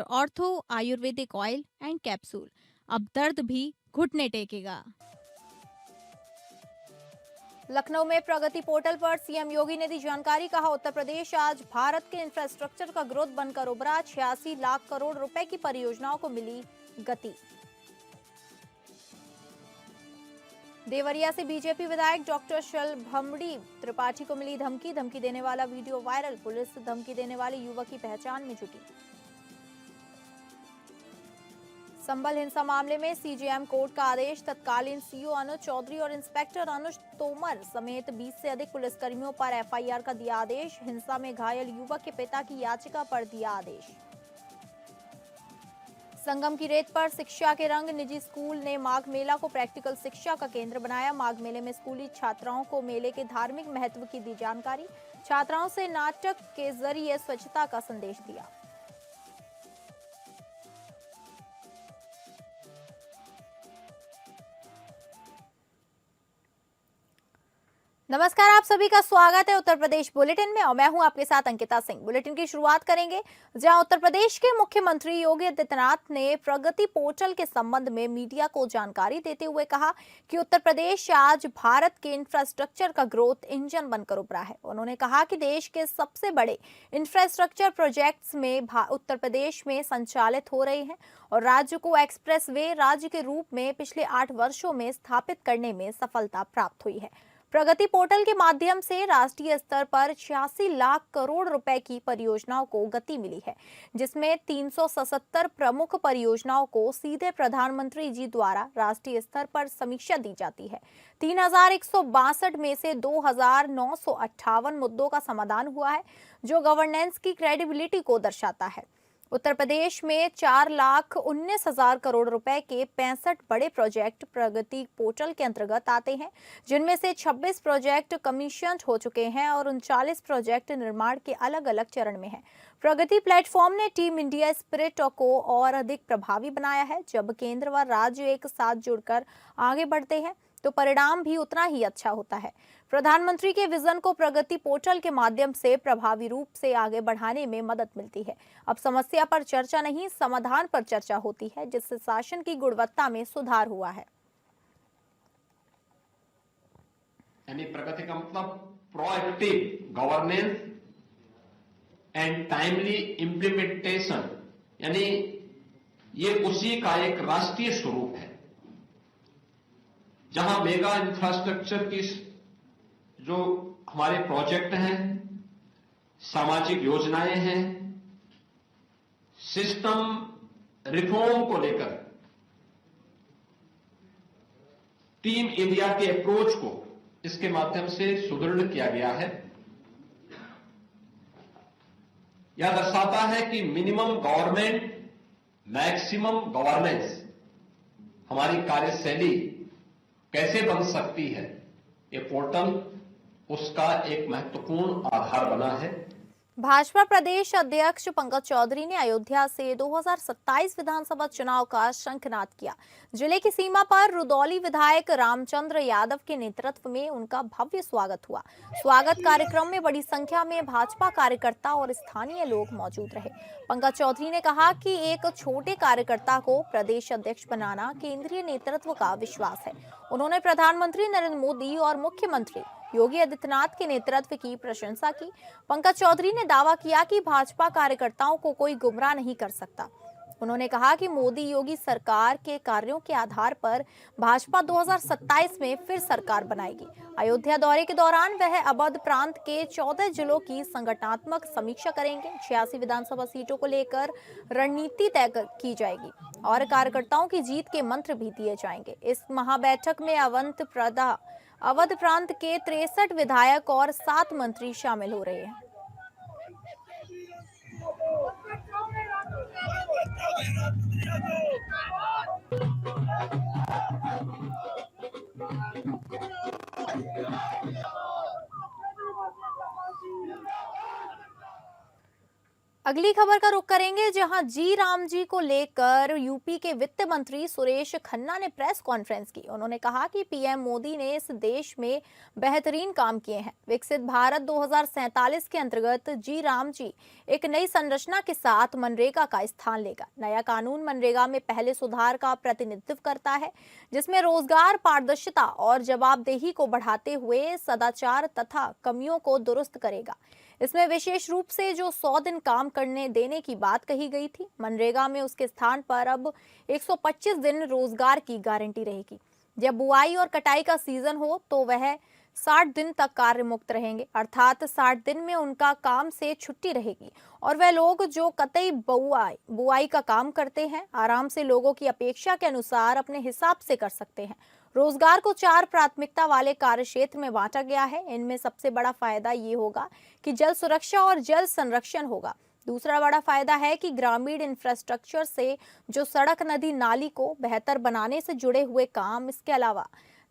Ortho Ayurvedic oil and capsule. अब दर्द भी घुटने टेकेगा। लखनऊ में प्रगति पोर्टल पर सीएम योगी ने दी जानकारी। कहा, उत्तर प्रदेश आज भारत के इंफ्रास्ट्रक्चर का ग्रोथ बनकर उभरा। 86 लाख करोड़ रुपए की परियोजनाओं को मिली गति। देवरिया से बीजेपी विधायक डॉक्टर शलभमणि त्रिपाठी को मिली धमकी। धमकी देने वाला वीडियो वायरल। पुलिस धमकी देने वाले युवक की पहचान में जुटी। संभल हिंसा मामले में सीजेएम कोर्ट का आदेश। तत्कालीन सीओ अनुज चौधरी और इंस्पेक्टर अनुज तोमर समेत 20 से अधिक पुलिसकर्मियों पर एफआईआर का दिया आदेश। हिंसा में घायल युवक के पिता की याचिका पर दिया आदेश। संगम की रेत पर शिक्षा के रंग। निजी स्कूल ने माघ मेला को प्रैक्टिकल शिक्षा का केंद्र बनाया। माघ मेले में स्कूली छात्राओं को मेले के धार्मिक महत्व की दी जानकारी। छात्राओं से नाटक के जरिए स्वच्छता का संदेश दिया। नमस्कार, आप सभी का स्वागत है उत्तर प्रदेश बुलेटिन में और मैं हूं आपके साथ अंकिता सिंह। बुलेटिन की शुरुआत करेंगे जहां उत्तर प्रदेश के मुख्यमंत्री योगी आदित्यनाथ ने प्रगति पोर्टल के संबंध में मीडिया को जानकारी देते हुए कहा कि उत्तर प्रदेश आज भारत के इंफ्रास्ट्रक्चर का ग्रोथ इंजन बनकर उभरा है। उन्होंने कहा कि देश के सबसे बड़े इंफ्रास्ट्रक्चर प्रोजेक्ट्स में उत्तर प्रदेश में संचालित हो रहे हैं और राज्य को एक्सप्रेस वे राज्य के रूप में पिछले 8 वर्षों में स्थापित करने में सफलता प्राप्त हुई है। प्रगति पोर्टल के माध्यम से राष्ट्रीय स्तर पर 86 लाख करोड़ रुपए की परियोजनाओं को गति मिली है, जिसमें 377 प्रमुख परियोजनाओं को सीधे प्रधानमंत्री जी द्वारा राष्ट्रीय स्तर पर समीक्षा दी जाती है। 3162 में से 2958 मुद्दों का समाधान हुआ है, जो गवर्नेंस की क्रेडिबिलिटी को दर्शाता है। उत्तर प्रदेश में 4,19,000 करोड़ रुपए के 65 बड़े प्रोजेक्ट प्रगति पोर्टल के अंतर्गत आते हैं, जिनमें से 26 प्रोजेक्ट कमीशन हो चुके हैं और 39 प्रोजेक्ट निर्माण के अलग अलग चरण में हैं। प्रगति प्लेटफॉर्म ने टीम इंडिया स्पिरिट को और अधिक प्रभावी बनाया है। जब केंद्र व राज्य एक साथ जुड़कर आगे बढ़ते हैं तो परिणाम भी उतना ही अच्छा होता है। प्रधानमंत्री के विजन को प्रगति पोर्टल के माध्यम से प्रभावी रूप से आगे बढ़ाने में मदद मिलती है। अब समस्या पर चर्चा नहीं, समाधान पर चर्चा होती है, जिससे शासन की गुणवत्ता में सुधार हुआ है। यानी प्रगति का मतलब proactive governance and timely implementation, यानी ये उसी का एक राष्ट्रीय स्वरूप है, जहां मेगा इंफ्रास्ट्रक्चर की जो हमारे प्रोजेक्ट हैं, सामाजिक योजनाएं हैं, सिस्टम रिफॉर्म को लेकर टीम इंडिया के अप्रोच को इसके माध्यम से सुदृढ़ किया गया है। यह दर्शाता है कि मिनिमम गवर्नमेंट मैक्सिमम गवर्नेंस हमारी कार्यशैली कैसे बन सकती है। ये पोर्टल उसका एक महत्वपूर्ण आधार बना है। भाजपा प्रदेश अध्यक्ष पंकज चौधरी ने अयोध्या से 2027 विधानसभा चुनाव का शंखनाद किया। जिले की सीमा पर रुदौली विधायक रामचंद्र यादव के नेतृत्व में उनका भव्य स्वागत हुआ। स्वागत कार्यक्रम में बड़ी संख्या में भाजपा कार्यकर्ता और स्थानीय लोग मौजूद रहे। पंकज चौधरी ने कहा कि एक छोटे कार्यकर्ता को प्रदेश अध्यक्ष बनाना केंद्रीय नेतृत्व का विश्वास है। उन्होंने प्रधानमंत्री नरेंद्र मोदी और मुख्यमंत्री योगी आदित्यनाथ के नेतृत्व की प्रशंसा की। पंकज चौधरी ने दावा किया कि भाजपा कार्यकर्ताओं को कोई गुमराह नहीं कर सकता। उन्होंने कहा कि मोदी योगी सरकार के कार्यों के आधार पर भाजपा 2027 में फिर सरकार बनाएगी। अयोध्या दौरे के दौरान वह अवध प्रांत के 14 जिलों की संगठनात्मक समीक्षा करेंगे। 86 विधानसभा सीटों को लेकर रणनीति तय की जाएगी और कार्यकर्ताओं की जीत के मंत्र भी दिए जाएंगे। इस महाबैठक में अवध प्रांत के 63 विधायक और 7 मंत्री शामिल हो रहे हैं। अगली खबर का रुख करेंगे, जहां जी राम जी को लेकर यूपी के वित्त मंत्री सुरेश खन्ना ने प्रेस कॉन्फ्रेंस की। उन्होंने कहा कि पीएम मोदी ने इस देश में बेहतरीन काम किए हैं। विकसित भारत 2047 के अंतर्गत जी राम जी एक नई संरचना के साथ मनरेगा का स्थान लेगा। नया कानून मनरेगा में पहले सुधार का प्रतिनिधित्व करता है, जिसमें रोजगार, पारदर्शिता और जवाबदेही को बढ़ाते हुए सदाचार तथा कमियों को दुरुस्त करेगा। इसमें विशेष रूप से जो 100 दिन काम करने देने की बात कही गई थी, मनरेगा में उसके स्थान पर अब 125 दिन रोजगार की गारंटी रहेगी। जब बुआई और कटाई का सीजन हो तो वह 60 दिन तक कार्य मुक्त रहेंगे, अर्थात 60 दिन में उनका काम से छुट्टी रहेगी और वह लोग जो कतई बुआई का काम करते हैं, आराम से लोगों की अपेक्षा के अनुसार अपने हिसाब से कर सकते हैं। रोजगार को 4 प्राथमिकता वाले कार्य क्षेत्र में बांटा गया है। इनमें सबसे बड़ा फायदा ये होगा कि जल सुरक्षा और जल संरक्षण होगा। दूसरा बड़ा फायदा है कि ग्रामीण इंफ्रास्ट्रक्चर से जो सड़क, नदी, नाली को बेहतर बनाने से जुड़े हुए काम। इसके अलावा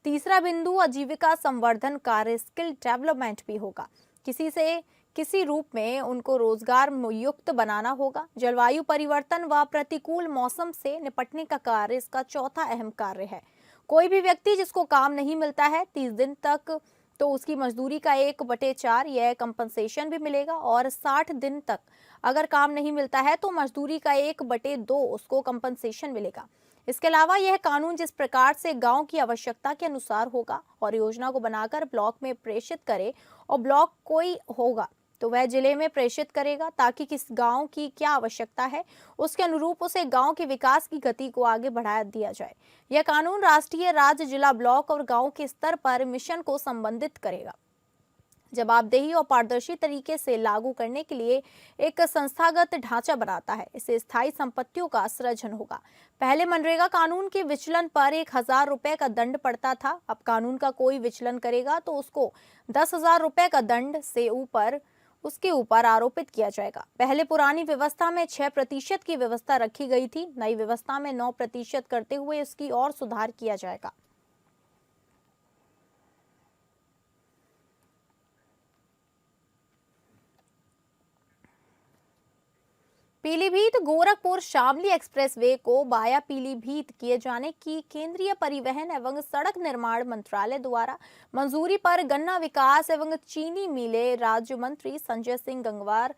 तीसरा बिंदु आजीविका संवर्धन कार्य, स्किल डेवलपमेंट भी होगा। किसी से किसी रूप में उनको रोजगार युक्त बनाना होगा। जलवायु परिवर्तन व प्रतिकूल मौसम से निपटने का कार्य इसका चौथा अहम कार्य है। कोई भी व्यक्ति जिसको काम नहीं मिलता है 30 दिन तक, तो उसकी मजदूरी का 1/4 यह कंपनसेशन भी मिलेगा और 60 दिन तक अगर काम नहीं मिलता है तो मजदूरी का 1/2 उसको कंपनसेशन मिलेगा। इसके अलावा यह कानून जिस प्रकार से गांव की आवश्यकता के अनुसार होगा और योजना को बनाकर ब्लॉक में प्रेषित करे, और ब्लॉक कोई होगा तो वह जिले में प्रेषित करेगा, ताकि किस गांव की क्या आवश्यकता है उसके अनुरूप उसे गांव के विकास की गति को आगे बढ़ा दिया जाए। यह कानून राष्ट्रीय, राज्य, जिला, ब्लॉक और गांव के स्तर पर मिशन को संबंधित करेगा। जवाबदेही और पारदर्शी तरीके से लागू करने के लिए एक संस्थागत ढांचा बनाता है। इससे स्थायी संपत्तियों का सृजन होगा। पहले मनरेगा कानून के विचलन पर 1000 रुपए का दंड पड़ता था। अब कानून का कोई विचलन करेगा तो उसको 10,000 रुपए का दंड से उसके ऊपर आरोपित किया जाएगा। पहले पुरानी व्यवस्था में 6% की व्यवस्था रखी गई थी। नई व्यवस्था में 9% करते हुए इसकी और सुधार किया जाएगा। पीलीभीत गोरखपुर शामली एक्सप्रेसवे को बाया पीलीभीत किए जाने की केंद्रीय परिवहन एवं सड़क निर्माण मंत्रालय द्वारा मंजूरी पर गन्ना विकास एवं चीनी मिले राज्य मंत्री संजय सिंह गंगवार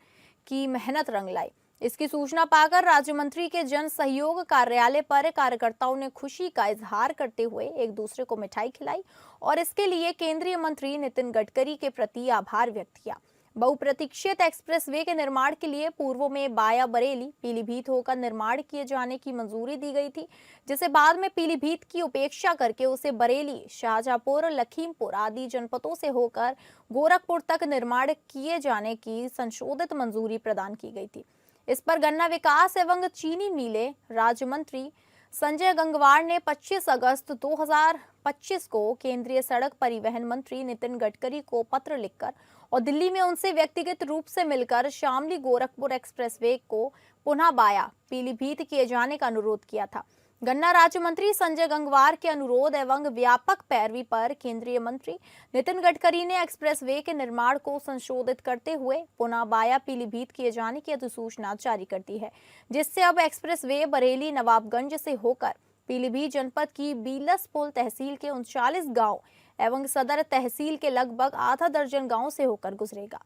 की मेहनत रंग लाई। इसकी सूचना पाकर राज्य मंत्री के जन सहयोग कार्यालय पर कार्यकर्ताओं ने खुशी का इजहार करते हुए एक दूसरे को मिठाई खिलाई और इसके लिए केंद्रीय मंत्री नितिन गडकरी के प्रति आभार व्यक्त किया। बहुप्रतीक्षित एक्सप्रेसवे के निर्माण के लिए पूर्व में बाया बरेली पीलीभीत होकर निर्माण किए जाने की मंजूरी दी गई थी, जिसे बाद में पीलीभीत की उपेक्षा करके उसे बरेली, शाहजहांपुर, लखीमपुर आदि जनपदों से होकर गोरखपुर तक निर्माण किए जाने की संशोधित मंजूरी प्रदान की गई थी। इस पर गन्ना विकास एवं चीनी मिले राज्य मंत्री संजय गंगवार ने 25 अगस्त 2025 को केंद्रीय सड़क परिवहन मंत्री नितिन गडकरी को पत्र लिखकर और दिल्ली में उनसे व्यक्तिगत रूप से मिलकर शामली गोरखपुर एक्सप्रेसवे को पुनः बाया पीलीभीत किए जाने का अनुरोध किया था। गन्ना राज्य मंत्री संजय गंगवार के अनुरोध एवं व्यापक पैरवी पर केंद्रीय मंत्री नितिन गडकरी ने एक्सप्रेसवे के निर्माण को संशोधित करते हुए पुनः बाया पीलीभीत किए जाने की अधिसूचना जारी कर दी है, जिससे अब एक्सप्रेसवे बरेली, नवाबगंज से होकर पीलीभीत जनपद की बीलसपुर तहसील के 39 गांव एवं सदर तहसील के लगभग आधा दर्जन गांव से होकर गुजरेगा।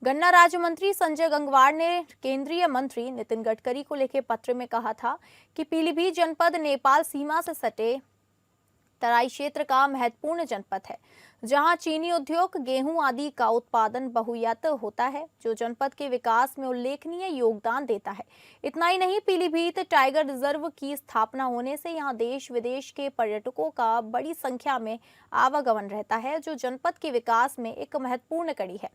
गन्ना राज्य मंत्री संजय गंगवार ने केंद्रीय मंत्री नितिन गडकरी को लिखे पत्र में कहा था कि पीलीभीत जनपद नेपाल सीमा से सटे तराई क्षेत्र का महत्वपूर्ण जनपद है, जहां चीनी उद्योग, गेहूं आदि का उत्पादन बहुयत होता है, जो जनपद के विकास में उल्लेखनीय योगदान देता है। इतना ही नहीं, पीलीभीत टाइगर रिजर्व की स्थापना होने से यहां देश विदेश के पर्यटकों का बड़ी संख्या में आवागमन रहता है, जो जनपद के विकास में एक महत्वपूर्ण कड़ी है।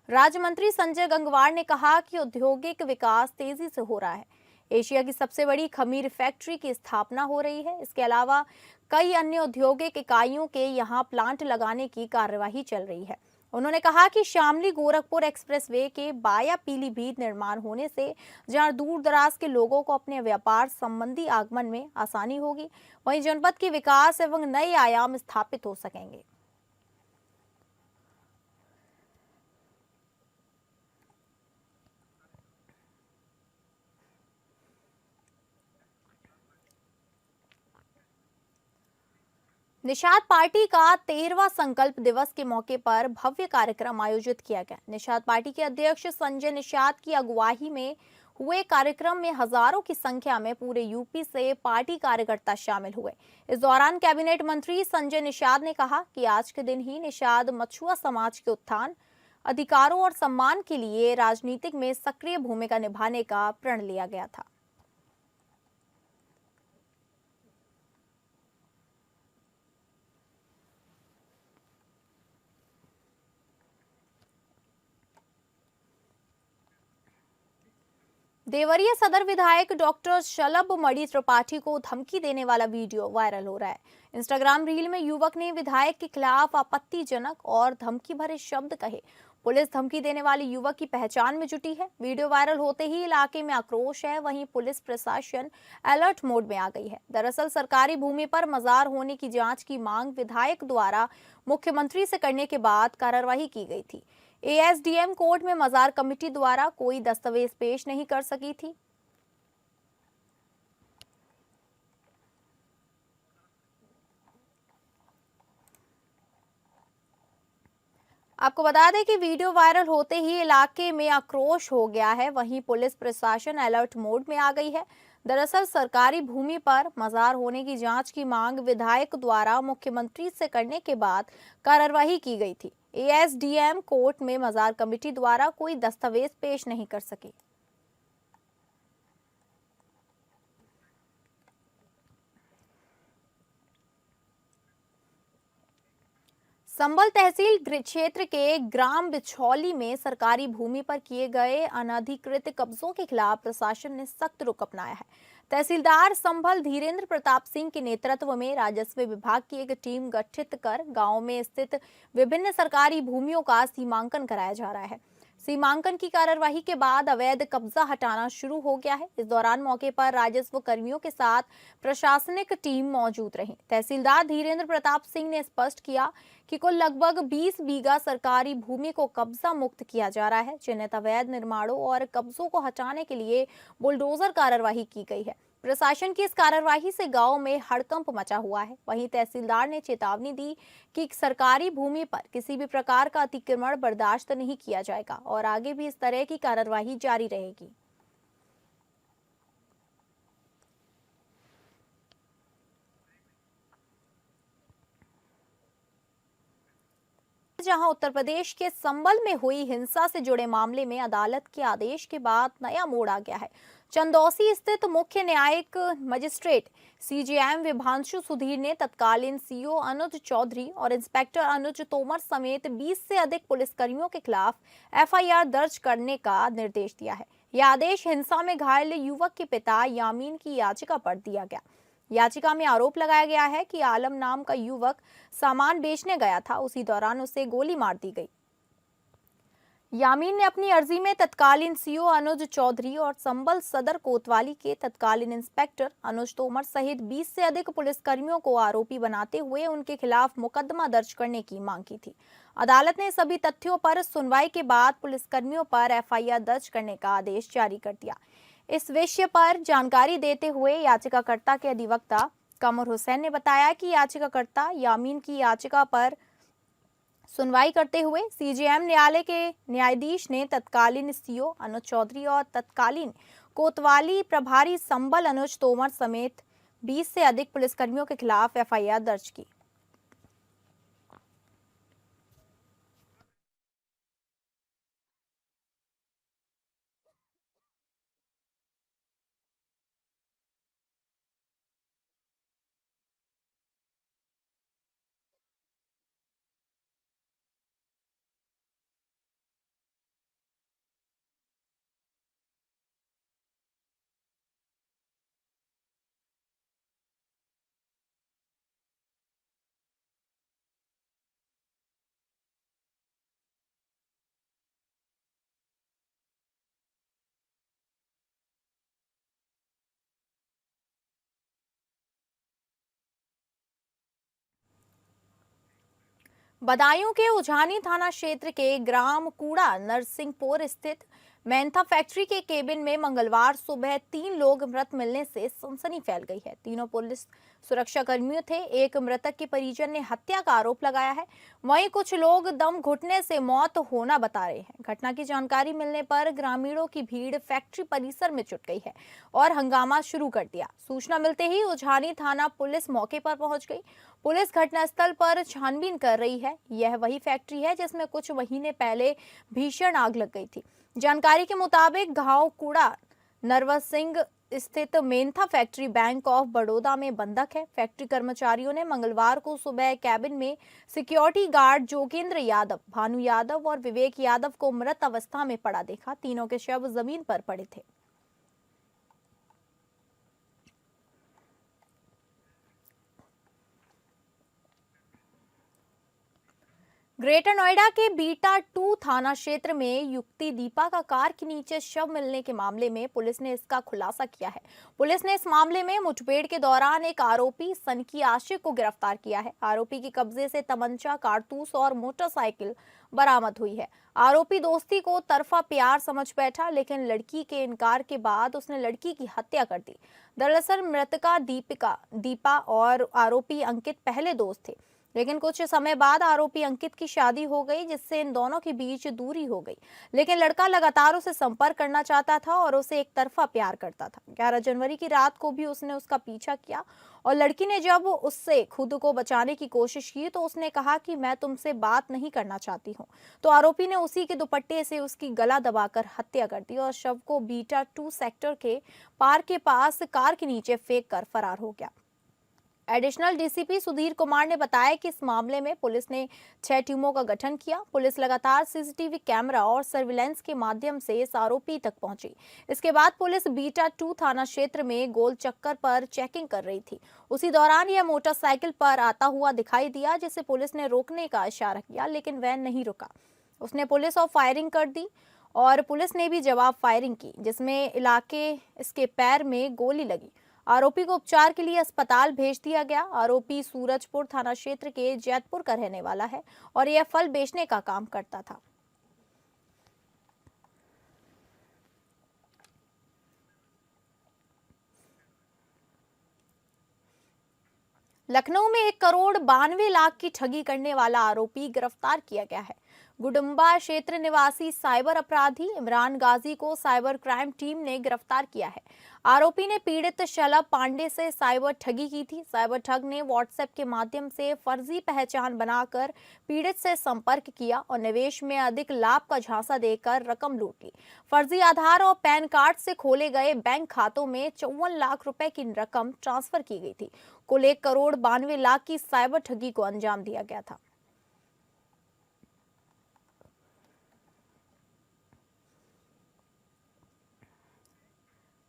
राज्य मंत्री संजय गंगवार ने कहा कि औद्योगिक विकास तेजी से हो रहा है। एशिया की सबसे बड़ी खमीर फैक्ट्री की स्थापना हो रही है। इसके अलावा कई अन्य औद्योगिक इकाइयों के यहां प्लांट लगाने की कार्यवाही चल रही है। उन्होंने कहा कि शामली गोरखपुर एक्सप्रेसवे के बाया पीलीभीत निर्माण होने से जहां दूर दराज के लोगों को अपने व्यापार संबंधी आगमन में आसानी होगी, वहीं जनपद के विकास एवं नए आयाम स्थापित हो सकेंगे। निषाद पार्टी का 13वां संकल्प दिवस के मौके पर भव्य कार्यक्रम आयोजित किया गया। निषाद पार्टी के अध्यक्ष संजय निषाद की अगुवाई में हुए कार्यक्रम में हजारों की संख्या में पूरे यूपी से पार्टी कार्यकर्ता शामिल हुए। इस दौरान कैबिनेट मंत्री संजय निषाद ने कहा कि आज के दिन ही निषाद मछुआ समाज के उत्थान, अधिकारों और सम्मान के लिए राजनीतिक में सक्रिय भूमिका निभाने का प्रण लिया गया था। देवरिया सदर विधायक डॉक्टर शलभ मणि त्रिपाठी को धमकी देने वाला वीडियो वायरल हो रहा है। इंस्टाग्राम रील में युवक ने विधायक के खिलाफ आपत्तिजनक और धमकी भरे शब्द कहे। पुलिस धमकी देने वाले युवक की पहचान में जुटी है। वीडियो वायरल होते ही इलाके में आक्रोश है, वहीं पुलिस प्रशासन अलर्ट मोड में आ गई है। दरअसल सरकारी भूमि पर मजार होने की जांच की मांग विधायक द्वारा मुख्यमंत्री से करने के बाद कार्रवाई की गई थी। एएसडीएम कोर्ट में मजार कमेटी द्वारा कोई दस्तावेज पेश नहीं कर सकी थी। आपको बता दें कि वीडियो वायरल होते ही इलाके में आक्रोश हो गया है, वहीं पुलिस प्रशासन अलर्ट मोड में आ गई है। दरअसल सरकारी भूमि पर मजार होने की जांच की मांग विधायक द्वारा मुख्यमंत्री से करने के बाद कार्रवाई की गई थी। एएसडीएम कोर्ट में मजार कमेटी द्वारा कोई दस्तावेज पेश नहीं कर सकी। संभल तहसील क्षेत्र के ग्राम बिछौली में सरकारी भूमि पर किए गए अनधिकृत कब्जों के खिलाफ प्रशासन ने सख्त रुख अपनाया है। तहसीलदार संभल धीरेन्द्र प्रताप सिंह के नेतृत्व में राजस्व विभाग की एक टीम गठित कर गांव में स्थित विभिन्न सरकारी भूमियों का सीमांकन कराया जा रहा है। सीमांकन की कार्यवाही के बाद अवैध कब्जा हटाना शुरू हो गया है। इस दौरान मौके पर राजस्व कर्मियों के साथ प्रशासनिक टीम मौजूद रही। तहसीलदार धीरेन्द्र प्रताप सिंह ने स्पष्ट किया कि कुल लगभग 20 बीघा सरकारी भूमि को कब्जा मुक्त किया जा रहा है। चिन्हित अवैध निर्माणों और कब्जों को हटाने के लिए बुलडोजर कार्यवाही की गई है। प्रशासन की इस कार्यवाही से गांव में हड़कंप मचा हुआ है। वहीं तहसीलदार ने चेतावनी दी कि सरकारी भूमि पर किसी भी प्रकार का अतिक्रमण बर्दाश्त नहीं किया जाएगा और आगे भी इस तरह की कार्यवाही जारी रहेगी। जहां उत्तर प्रदेश के संभल में हुई हिंसा से जुड़े मामले में अदालत के आदेश के बाद नया मोड़ आ गया है। चंदौसी स्थित मुख्य न्यायिक मजिस्ट्रेट सीजेएम विभांशु सुधीर ने तत्कालीन सीओ अनुज चौधरी और इंस्पेक्टर अनुज तोमर समेत 20 से अधिक पुलिसकर्मियों के खिलाफ एफआईआर दर्ज करने का निर्देश दिया है। यह आदेश हिंसा में घायल युवक के पिता यामीन की याचिका पर दिया गया। याचिका में आरोप लगाया गया है कि आलम नाम का युवक सामान बेचने गया था, उसी दौरान उसे गोली मार दी गई। यामीन ने अपनी अर्जी में तत्कालीन सीओ अनुज चौधरी और संभल सदर कोतवाली के तत्कालीन इंस्पेक्टर अनुज तोमर सहित 20 से अधिक पुलिसकर्मियों को आरोपी बनाते हुए उनके खिलाफ मुकदमा दर्ज करने की मांग की थी। अदालत ने सभी तथ्यों पर सुनवाई के बाद पुलिसकर्मियों पर एफआईआर दर्ज करने का आदेश जारी कर दिया। इस विषय पर जानकारी देते हुए याचिकाकर्ता के अधिवक्ता कमर हुसैन ने बताया कि याचिकाकर्ता यामीन की याचिका पर सुनवाई करते हुए सीजेएम न्यायालय के न्यायाधीश ने तत्कालीन सीओ अनुज चौधरी और तत्कालीन कोतवाली प्रभारी संभल अनुज तोमर समेत 20 से अधिक पुलिसकर्मियों के खिलाफ एफआईआर दर्ज की। बदायूं के उझानी थाना क्षेत्र के ग्राम कूड़ा नरसिंहपुर स्थित मेंथा फैक्ट्री के केबिन में मंगलवार सुबह 3 लोग मृत मिलने से सनसनी फैल गई है। तीनों पुलिस सुरक्षा कर्मियों थे। एक मृतक के परिजन ने हत्या का आरोप लगाया है। वहीं कुछ लोग दम घुटने से मौत होना बता रहे हैं। घटना की जानकारी मिलने पर ग्रामीणों की भीड़ फैक्ट्री परिसर में जुट गई है और हंगामा शुरू कर दिया। सूचना मिलते ही उझानी थाना पुलिस मौके पर पहुंच गई। पुलिस घटनास्थल पर छानबीन कर रही है। यह वही फैक्ट्री है जिसमें कुछ महीने पहले भीषण आग लग गई थी। जानकारी के मुताबिक घाव कूड़ा नरवर सिंह स्थित Mentha factory bank of Baroda में बंधक है। फैक्ट्री कर्मचारियों ने मंगलवार को सुबह कैबिन में सिक्योरिटी गार्ड जोगेंद्र यादव, भानु यादव और विवेक यादव को मृत अवस्था में पड़ा देखा। तीनों के शव जमीन पर पड़े थे। ग्रेटर नोएडा के बीटा 2 थाना क्षेत्र में युक्ति दीपा का कार के नीचे शव मिलने के मामले में पुलिस ने इसका खुलासा किया है। पुलिस ने इस मामले में मुठभेड़ के दौरान एक आरोपी सनकी आशिक को गिरफ्तार किया है। आरोपी के कब्जे से तमंचा, कारतूस और मोटरसाइकिल बरामद हुई है। आरोपी दोस्ती को तरफा प्यार समझ बैठा, लेकिन लड़की के इनकार के बाद उसने लड़की की हत्या कर दी। दरअसल मृतका दीपा और आरोपी अंकित पहले दोस्त थे, लेकिन कुछ समय बाद आरोपी अंकित की शादी हो गई, जिससे इन दोनों के बीच दूरी हो गई। लेकिन लड़का लगातार उसे संपर्क करना चाहता था और उसे एक तरफा प्यार करता था। 11 जनवरी की रात को भी उसने उसका पीछा किया और लड़की ने जब उससे खुद को बचाने की कोशिश की तो उसने कहा कि मैं तुमसे बात नहीं करना चाहती हूँ। तो आरोपी ने उसी के दुपट्टे से उसकी गला दबाकर हत्या कर दी और शव को बीटा 2 सेक्टर के पार्क के पास कार के नीचे फेंक कर फरार हो गया। एडिशनल डीसीपी सुधीर कुमार ने बताया कि इस मामले में पुलिस ने 6 टीमों का गठन किया। पुलिस लगातार सीसीटीवी कैमरा और सर्विलांस के माध्यम से इस आरोपी तक पहुंची। इसके बाद पुलिस बीटा 2 थाना क्षेत्र में गोल चक्कर पर चेकिंग कर रही थी। उसी दौरान यह मोटरसाइकिल पर आता हुआ दिखाई दिया, जिसे पुलिस ने रोकने का इशारा किया, लेकिन वह नहीं रुका। उसने पुलिस और फायरिंग कर दी और पुलिस ने भी जवाब फायरिंग की, जिसमें इलाके इसके पैर में गोली लगी। आरोपी को उपचार के लिए अस्पताल भेज दिया गया। आरोपी सूरजपुर थाना क्षेत्र के जैतपुर का रहने वाला है और यह फल बेचने का काम करता था। लखनऊ में 1,92,00,000 की ठगी करने वाला आरोपी गिरफ्तार किया गया है। गुडुम्बा क्षेत्र निवासी साइबर अपराधी इमरान गाजी को साइबर क्राइम टीम ने गिरफ्तार किया है। आरोपी ने पीड़ित शलभ पांडे से साइबर ठगी की थी। साइबर ठग ने व्हाट्सएप के माध्यम से फर्जी पहचान बनाकर पीड़ित से संपर्क किया और निवेश में अधिक लाभ का झांसा देकर रकम लूट ली। फर्जी आधार और पैन कार्ड से खोले गए बैंक खातों में 54 लाख रुपए की रकम ट्रांसफर की गई थी। कुल 1,92,00,000 की साइबर ठगी को अंजाम दिया गया था।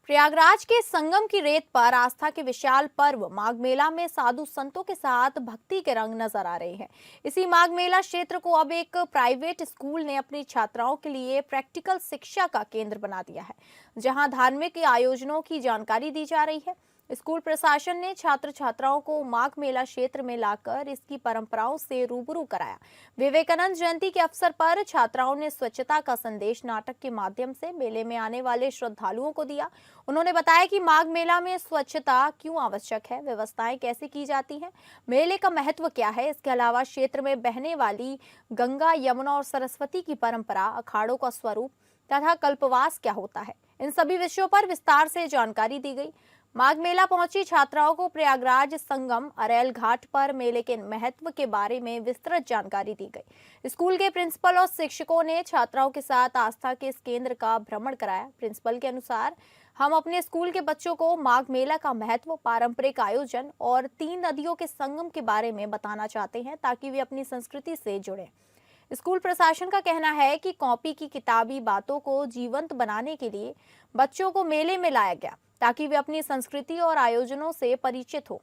प्रयागराज के संगम की रेत पर आस्था के विशाल पर्व माघ मेला में साधु संतों के साथ भक्ति के रंग नजर आ रहे हैं। इसी माघ मेला क्षेत्र को अब एक प्राइवेट स्कूल ने अपनी छात्राओं के लिए प्रैक्टिकल शिक्षा का केंद्र बना दिया है, जहां धार्मिक आयोजनों की जानकारी दी जा रही है। स्कूल प्रशासन ने छात्र छात्राओं को माघ मेला क्षेत्र में लाकर इसकी परंपराओं से रूबरू कराया। विवेकानंद जयंती के अवसर पर छात्राओं ने स्वच्छता का संदेश नाटक के माध्यम से मेले में आने वाले श्रद्धालुओं को दिया। उन्होंने बताया कि माघ मेला में स्वच्छता क्यों आवश्यक है, व्यवस्थाएं कैसे की जाती हैं, मेले का महत्व क्या है। इसके अलावा क्षेत्र में बहने वाली गंगा, यमुना और सरस्वती की परंपरा, अखाड़ों का स्वरूप तथा कल्पवास क्या होता है, इन सभी विषयों पर विस्तार से जानकारी दी गई। माघ मेला पहुंची छात्राओं को प्रयागराज संगम अरेल घाट पर मेले के महत्व के बारे में विस्तृत जानकारी दी गई। स्कूल के प्रिंसिपल और शिक्षकों ने छात्राओं के साथ आस्था के इस केंद्र का भ्रमण कराया। प्रिंसिपल के अनुसार, हम अपने स्कूल के बच्चों को माघ मेला का महत्व, पारंपरिक आयोजन और 3 नदियों के संगम के बारे में बताना चाहते हैं, ताकि वे अपनी संस्कृति से जुड़ें। स्कूल प्रशासन का कहना है कि कॉपी की किताबी बातों को जीवंत बनाने के लिए बच्चों को मेले में लाया गया, ताकि वे अपनी संस्कृति और आयोजनों से परिचित हो।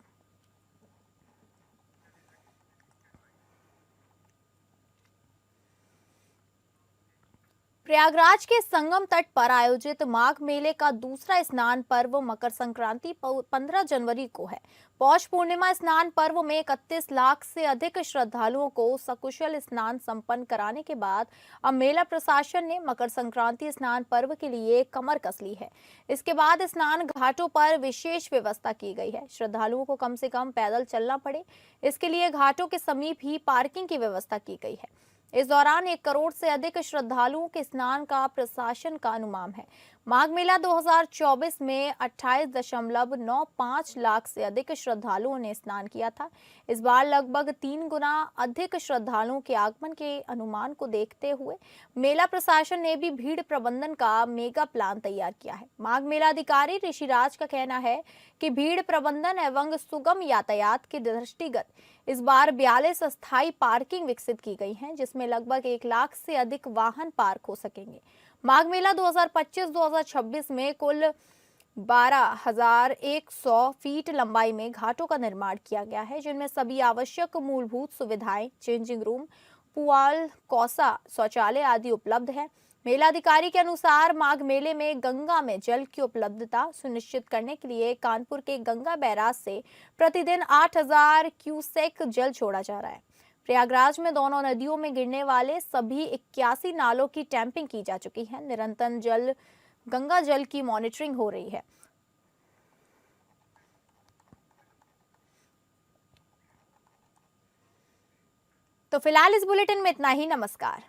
प्रयागराज के संगम तट पर आयोजित माघ मेले का दूसरा स्नान पर्व मकर संक्रांति 15 जनवरी को है। पौष पूर्णिमा स्नान पर्व में 31 लाख से अधिक श्रद्धालुओं को सकुशल स्नान संपन्न कराने के बाद अब मेला प्रशासन ने मकर संक्रांति स्नान पर्व के लिए कमर कस ली है। इसके बाद स्नान घाटों पर विशेष व्यवस्था की गई है। श्रद्धालुओं को कम से कम पैदल चलना पड़े, इसके लिए घाटों के समीप ही पार्किंग की व्यवस्था की गई है। इस दौरान 1 करोड़ से अधिक श्रद्धालुओं के स्नान का प्रशासन का अनुमान है। माघ मेला 2024 में 28.95 लाख से अधिक श्रद्धालुओं ने स्नान किया था। इस बार लगभग 3 गुना अधिक श्रद्धालुओं के आगमन के अनुमान को देखते हुए मेला प्रशासन ने भी भीड़ प्रबंधन का मेगा प्लान तैयार किया है। माघ मेला अधिकारी ऋषिराज का कहना है कि भीड़ प्रबंधन एवं सुगम यातायात के दृष्टिगत इस बार 42 अस्थायी पार्किंग विकसित की गई हैं, जिसमें लगभग 1 लाख से अधिक वाहन पार्क हो सकेंगे। माघ मेला 2025-2026 में कुल 12,100 फीट लंबाई में घाटों का निर्माण किया गया है, जिनमें सभी आवश्यक मूलभूत सुविधाएं, चेंजिंग रूम, पुआल, कौसा, शौचालय आदि उपलब्ध है। मेलाधिकारी के अनुसार माघ मेले में गंगा में जल की उपलब्धता सुनिश्चित करने के लिए कानपुर के गंगा बैराज से प्रतिदिन 8,000 क्यूसेक जल छोड़ा जा रहा है। प्रयागराज में दोनों नदियों में गिरने वाले सभी 81 नालों की टैंपिंग की जा चुकी है। निरंतर गंगा जल की मॉनिटरिंग हो रही है। तो फिलहाल इस बुलेटिन में इतना ही। नमस्कार।